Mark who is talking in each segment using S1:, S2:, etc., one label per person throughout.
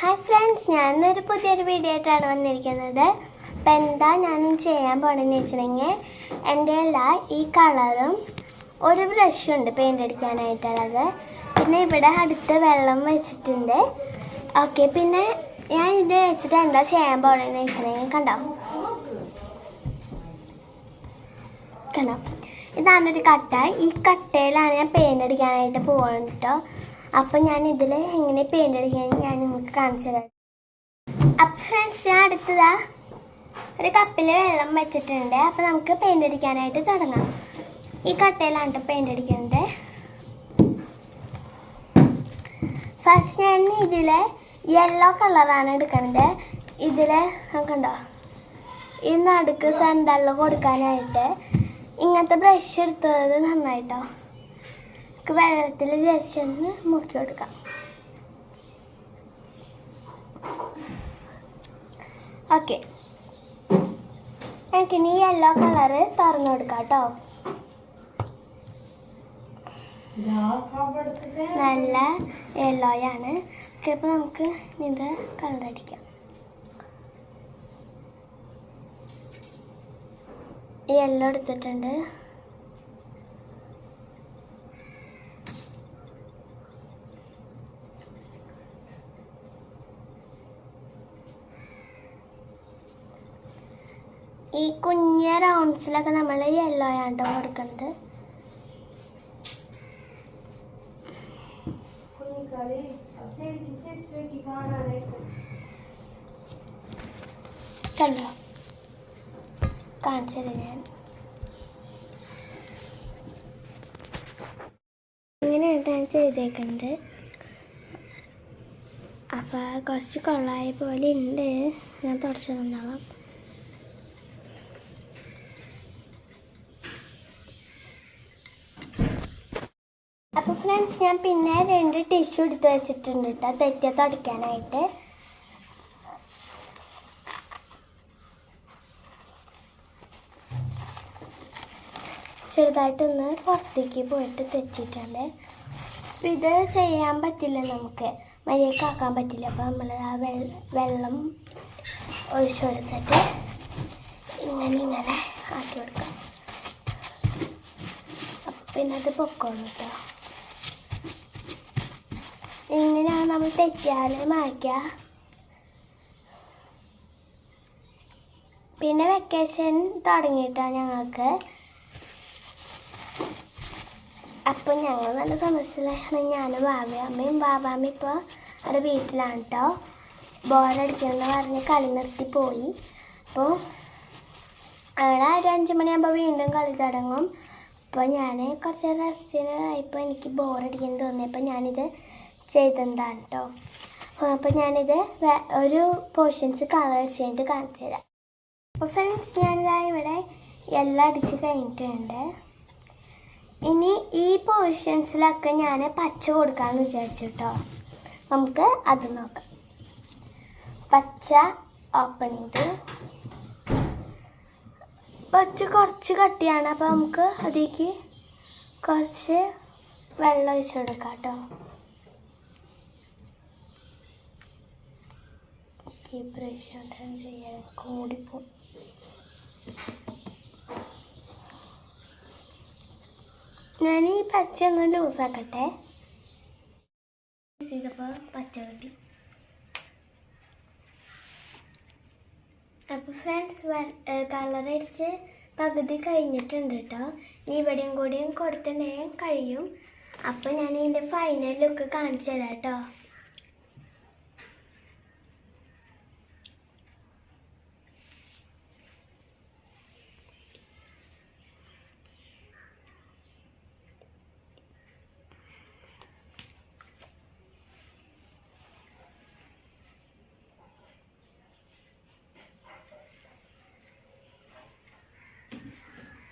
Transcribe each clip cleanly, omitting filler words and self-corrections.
S1: Hi friends, ഞാനൊരു പുതിയൊരു video ആയിട്ടാണ് വന്നിരിക്കുന്നത്. അപ്പം എന്താ ഞാൻ ചെയ്യാൻ പോകണമെന്ന് വെച്ചിട്ടുണ്ടെങ്കിൽ, എൻ്റെ ഈ കളറും ഒരു ബ്രഷുണ്ട് പെയിൻ്റ് അടിക്കാനായിട്ടുള്ളത്. പിന്നെ ഇവിടെ അടുത്ത് വെള്ളം വെച്ചിട്ടുണ്ട്. ഓക്കെ, പിന്നെ ഞാൻ ഇത് വെച്ചിട്ട് എന്താ ചെയ്യാൻ പോകണമെന്ന് വെച്ചിട്ടുണ്ടെങ്കിൽ കണ്ടോ ഇതാണൊരു കട്ട. ഈ കട്ടയിലാണ് ഞാൻ പെയിൻ്റ് അടിക്കാനായിട്ട് പോകുന്നത് കേട്ടോ. അപ്പം ഞാൻ ഇതിൽ എങ്ങനെ പെയിൻ്റ് അടിക്കുകയെന്ന് ഞാൻ നിങ്ങൾക്ക് കാണിച്ചു തരാം. അപ്പം ഫ്രണ്ട്സ്, ഞാൻ അടുത്തതാ ഒരു കപ്പിൽ വെള്ളം വെച്ചിട്ടുണ്ട്. അപ്പം നമുക്ക് പെയിൻ്റ് അടിക്കാനായിട്ട് തുടങ്ങാം. ഈ കട്ടയിലാണ് പെയിൻ്റ് അടിക്കുന്നത്. ഫസ്റ്റ് ഞാൻ ഇതിൽ യെല്ലോ കളറാണ് എടുക്കുന്നത്. ഇതിൽ കണ്ടോ ഈ നടുക്ക് സെൻറ്ററിൽ കൊടുക്കാനായിട്ട് ഇങ്ങനത്തെ ബ്രഷ് എടുത്തത് നന്നായിട്ടോ. വെള്ളത്തിൽ ജസ്റ്റ് ഒന്ന് മുക്കി കൊടുക്കാം. ഓക്കെ, എനിക്കിനി യെല്ലോ കളറ് തുറന്നു കൊടുക്കാം കേട്ടോ. നല്ല യെല്ലോയാണ്. ഓക്കെ, അപ്പോൾ നമുക്ക് ഇത് കളറടിക്കാം. യെല്ലോ എടുത്തിട്ടുണ്ട്. ഈ കുഞ്ഞ റൗണ്ട്സിലൊക്കെ നമ്മൾ യെല്ലോ ആണ്ടോ കൊടുക്കുന്നത്. കണ്ടോ, കാണിച്ചത് ഞാൻ ഇങ്ങനെയാണ് ഞാൻ ചെയ്തേക്കുന്നത്. അപ്പോൾ കുറച്ച് കൊള്ളായ പോലെ ഉണ്ട്. ഞാൻ തുടച്ചു തന്നോളാം. അപ്പോൾ ഫ്രണ്ട്സ്, ഞാൻ പിന്നെ 2 ടിഷ്യൂ എടുത്ത് വെച്ചിട്ടുണ്ട് കേട്ടോ, തെറ്റിയ തുടയ്ക്കാനായിട്ട്. ചെറുതായിട്ടൊന്ന് പുറത്തേക്ക് പോയിട്ട് തെറ്റിയിട്ടുണ്ട്. അപ്പോൾ ഇത് ചെയ്യാൻ പറ്റില്ല, നമുക്ക് മര്യാദയ്ക്ക് ആക്കാൻ പറ്റില്ല. അപ്പോൾ നമ്മൾ ആ വെള്ളം ഒഴിച്ചു കൊടുത്തിട്ട് ഇങ്ങനെ ആക്കി കൊടുക്കാം. പിന്നെ അത് പൊക്കോളൂ കേട്ടോ. ഇങ്ങനെയാണ് നമ്മൾ തെറ്റിയാൽ മായ്ക്കുക. പിന്നെ വെക്കേഷൻ തുടങ്ങിയിട്ടാണ് ഞങ്ങൾക്ക്. അപ്പം ഞങ്ങൾ നല്ല സന്തോഷത്തിലാണ്. ഞാനും അമ്മയും ബാബാമ്മയും ഇപ്പോൾ അവിടെ വീട്ടിലാണ് കേട്ടോ. ബോറടിക്കുമെന്ന് പറഞ്ഞ് കളി നിർത്തി പോയി. അപ്പോൾ അവിടെ ഒരു 5 മണിയാകുമ്പോൾ വീണ്ടും കളി തുടങ്ങും. അപ്പോൾ ഞാൻ കുറച്ച് റെസ്റ്റിന് ആയപ്പോൾ എനിക്ക് ബോറടിക്കാൻ തോന്നിയപ്പോൾ ഞാനിത് ചെയ്തതാണ് കേട്ടോ. അപ്പോൾ ഞാനിത് ഒരു പോർഷൻസ് കളർ അടിച്ചിട്ട് കാണിച്ചു തരാം. അപ്പോൾ ഫ്രണ്ട്സ്, ഞാനിതാ ഇവിടെ എല്ലാം അടിച്ച് കഴിഞ്ഞിട്ടുണ്ട്. ഇനി ഈ പോർഷൻസിലൊക്കെ ഞാൻ പച്ച കൊടുക്കാമെന്ന് വിചാരിച്ചു കേട്ടോ. നമുക്ക് അത് നോക്കാം. പച്ച ഓപ്പൺ ചെയ്ത്, പച്ച കുറച്ച് കട്ടിയാണ്. അപ്പോൾ നമുക്ക് അതിലേക്ക് കുറച്ച് വെള്ളം ഒഴിച്ച് കൊടുക്കാം കേട്ടോ. ഈ ബ്രഷ് കൊണ്ടാണ് ചെയ്യാൻ കൂടിപ്പോ. ഞാൻ ഈ പച്ച ഒന്ന് ലൂസാക്കട്ടെ. ചെയ്തപ്പോൾ പച്ച കിട്ടി. അപ്പോൾ ഫ്രണ്ട്സ്, കളറടിച്ച് പകുതി കഴിഞ്ഞിട്ടുണ്ട് കേട്ടോ. ഇനി ഇവിടെയും കൂടിയും കൊടുത്തിട്ടുണ്ടെങ്കിൽ കഴിയും. അപ്പോൾ ഞാൻ ഇതിൻ്റെ ഫൈനൽ ലുക്ക് കാണിച്ചു തരാം കേട്ടോ.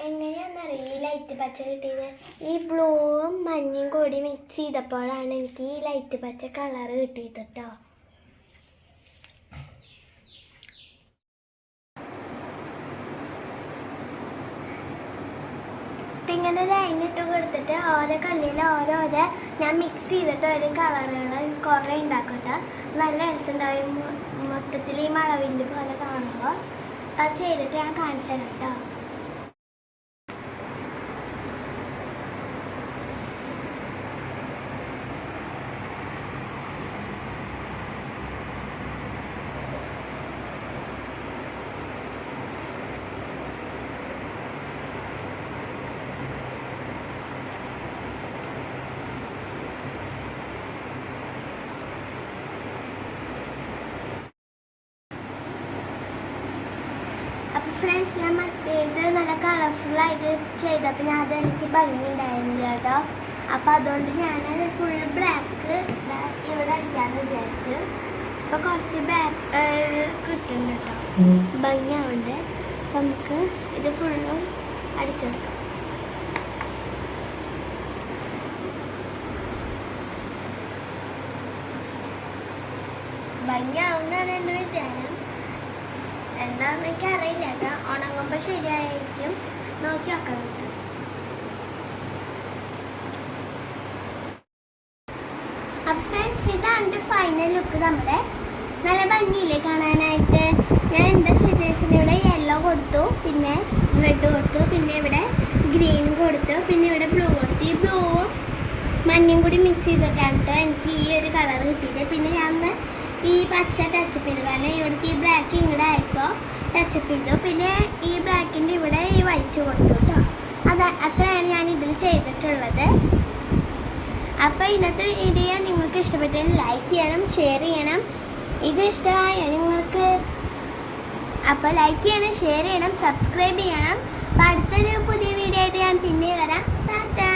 S1: എങ്ങനെയാണെന്നറിയാം ഈ ലൈറ്റ് പച്ച കിട്ടിയത്. ഈ ബ്ലൂവും മഞ്ഞയും കൂടി മിക്സ് ചെയ്തപ്പോഴാണ് എനിക്ക് ഈ ലൈറ്റ് പച്ച കളർ കിട്ടിയത് കേട്ടോ. ഇങ്ങനെ ലൈൻ ഇട്ട് കൊടുത്തിട്ട് ഓരോ കല്ലിൽ ഓരോരോ ഞാൻ മിക്സ് ചെയ്തിട്ട് ഒരു കളറുകൾ കുറേ ഉണ്ടാക്കട്ടെ. നല്ല രസമുണ്ടാവും മൊത്തത്തിൽ ഈ മഴവില്ല് പോലെ കാണുമ്പോൾ. അത് ചെയ്തിട്ട് ഞാൻ കാണിച്ചു തരാം കേട്ടോ. അപ്പോൾ ഫ്രണ്ട്സ്, ഞാൻ മറ്റേത് നല്ല കളർഫുള്ളായിട്ട് ചെയ്തപ്പോൾ ഞാൻ അതെനിക്ക് ഭംഗിയുണ്ടായിരുന്നില്ല കേട്ടോ. അപ്പോൾ അതുകൊണ്ട് ഞാൻ ഫുൾ ബ്ലാക്ക് ഇവിടെ അടിക്കാമെന്ന് വിചാരിച്ചു. അപ്പോൾ കുറച്ച് ബ്ലാക്ക് കിട്ടുന്നുണ്ട് കേട്ടോ, ഭംഗിയാവുന്നുണ്ട്. അപ്പോൾ നമുക്ക് ഇത് ഫുള്ളും അടിച്ചെടുക്കാം. ഭംഗിയാവുന്നതാണ് എൻ്റെ വിചാരം. എന്താണെന്ന് എനിക്കറിയില്ല കേട്ടോ. ഉണങ്ങുമ്പോൾ ശരിയായിരിക്കും, നോക്കി നോക്കണം. അപ്പം ഫ്രണ്ട്സ്, ഇതാണ് എൻ്റെ ഫൈനൽ ലുക്ക്. നമ്മുടെ നല്ല ഭംഗിയില്ലേ കാണാനായിട്ട്. ഞാൻ എന്താ ചെയ്തേച്ചത്, ഇവിടെ യെല്ലോ കൊടുത്തു, പിന്നെ റെഡ് കൊടുത്തു, പിന്നെ ഇവിടെ ഗ്രീൻ കൊടുത്തു, പിന്നെ ഇവിടെ ബ്ലൂ കൊടുത്തു. ഈ ബ്ലൂവും മഞ്ഞയും കൂടി മിക്സ് ചെയ്തിട്ടാണ് കേട്ടോ എനിക്ക് ഈ ഒരു കളർ കിട്ടിയത്. പിന്നെ ഞാൻ ഈ പച്ച ടച്ചപ്പ് ചെയ്തു, കാരണം ഇവിടുത്തെ ഈ ബ്ലാക്ക് ഇങ്ങോട്ട് ആയപ്പോൾ ടച്ചപ്പ് ചെയ്തു. പിന്നെ ഈ ബ്ലാക്കിൻ്റെ ഇവിടെ ഈ വൈറ്റ് കൊടുത്തു കേട്ടോ. അത്രയാണ് ഞാൻ ഇതിൽ ചെയ്തിട്ടുള്ളത്. അപ്പോൾ ഇന്നത്തെ വീഡിയോ നിങ്ങൾക്ക് ഇഷ്ടപ്പെട്ടെങ്കിൽ ലൈക്ക് ചെയ്യണം, ഷെയർ ചെയ്യണം. ഇത് ഇഷ്ടമായോ നിങ്ങൾക്ക്? അപ്പോൾ ലൈക്ക് ചെയ്യണം, ഷെയർ ചെയ്യണം, സബ്സ്ക്രൈബ് ചെയ്യണം. അപ്പോൾ അടുത്തൊരു പുതിയ വീഡിയോ ആയിട്ട് ഞാൻ പിന്നെ വരാം. ടാറ്റാ.